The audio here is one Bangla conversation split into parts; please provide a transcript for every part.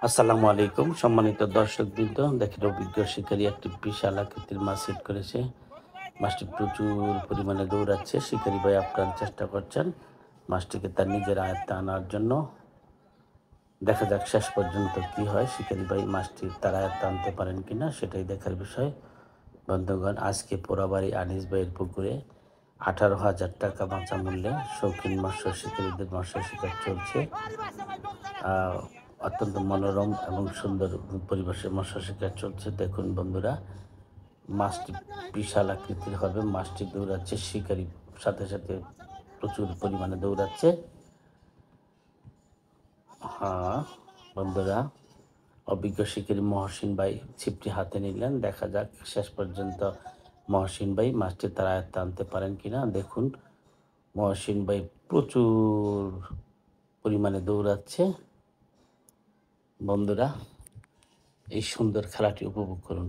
আসসালামু আলাইকুম সম্মানিত দর্শকবৃন্দ, দেখেন অভিজ্ঞ শিকারী একটি বিশাল আকৃতির মাছ হিট করেছে। মাছটি প্রচুর পরিমাণে দৌড়াচ্ছে। শিকারী ভাই আপ্রাণ চেষ্টা করছেন মাছটিকে তার নিজের আয়ত্তে আনার জন্য। দেখা যাক শেষ পর্যন্ত কি হয়, শিকারী ভাই মাছটি তার আয়ত্তে আনতে পারেন কিনা সেটাই দেখার বিষয়। বন্ধুগণ, আজকে পোড়াবাড়ি আনিস ভাইয়ের পুকুরে 18,000 টাকা বাঁচা মূল্যে শৌখিন মৎস্য শিকারীদের মৎস্য শিকার চলছে। অত্যন্ত মনোরম এবং সুন্দর পরিবেশে মৎস্য শিকার চলছে। দেখুন বন্ধুরা, মাছটি বিশাল আকৃতির হবে। মাছটি দৌড়াচ্ছে, শিকারি সাথে সাথে প্রচুর পরিমাণে দৌড়াচ্ছে। হ্যাঁ বন্ধুরা, অভিজ্ঞ শিকারী মহসিন ভাই ছিপটি হাতে নিলেন। দেখা যাক শেষ পর্যন্ত মহসিন ভাই মাছটি তার আয়ত্তে আনতে পারেন কিনা। দেখুন মহসিন ভাই প্রচুর পরিমাণে দৌড়াচ্ছে। বন্ধুরা, এই সুন্দর খেলাটি উপভোগ করুন।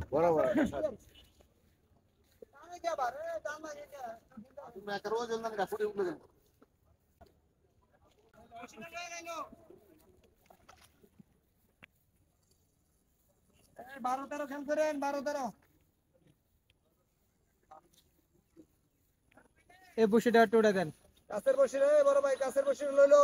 বারো তেরো খেল করেন, 12-13 এই বসিটা একটু উঠে দেন। কাছের বসি রে বড় ভাই, কাছের বসি লইলো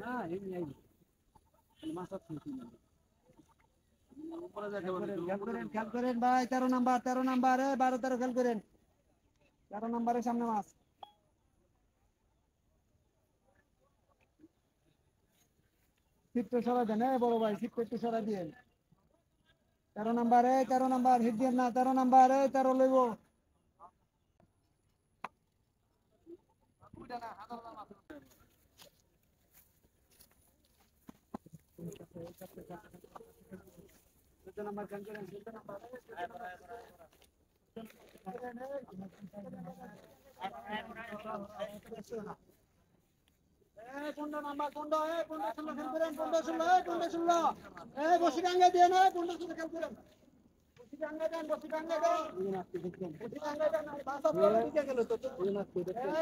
না খেল করেন ভাই। 13 নাম্বার 12-13 খেল করেন। 13 নাম্বারের সামনে মাছ। ছিপটা সরা দেন বড় ভাই, ছিপটা একটু সরা দিয়ে। 13 নাম্বার হিট দিয়ে না। 13 নাম্বার 13 লইব। নাম্বার খেল করেন। 15 নাম্বার 15 15-16 খেল করেন। 15-16 বসি ডাঙ্গা দিয়ে না। 15-16 খেল করেন। বসি ডাঙ্গা দেন।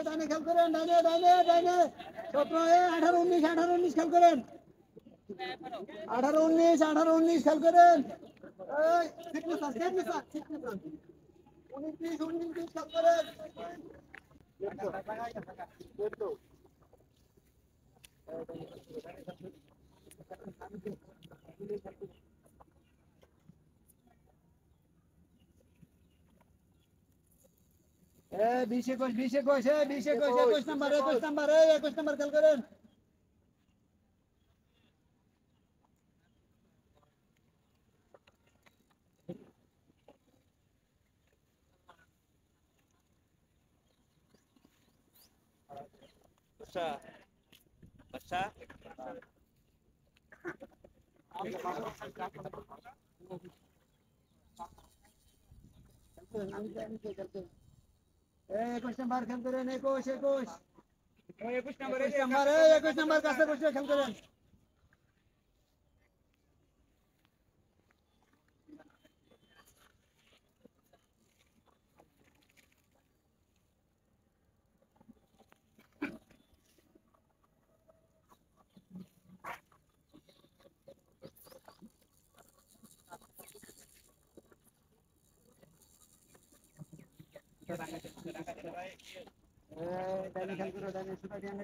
ডাইনে খেল করেন। ডাইনে 17 18-19 খেল করেন। 18-19 খেল করেন। 19-20 খেল করেন। বিশ একুশ 21 নাম্বার 21 নাম্বার খেল করেন। একুশ নাম্বার খেল করেন। 21 নাম্বার কাছে বসে খেল করেন। ডাইনে খেল করো। ডাইনে সুটা দিয়ে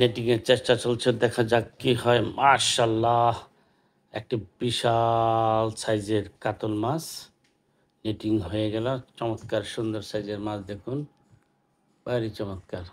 নেটিংয়ের চেষ্টা চলছে, দেখা যাক কি হয়। মাশাল্লাহ, একটি বিশাল সাইজের কাতল মাছ নেটিং হয়ে গেল। চমৎকার সুন্দর সাইজের মাছ দেখুন। ভারী চমৎকার।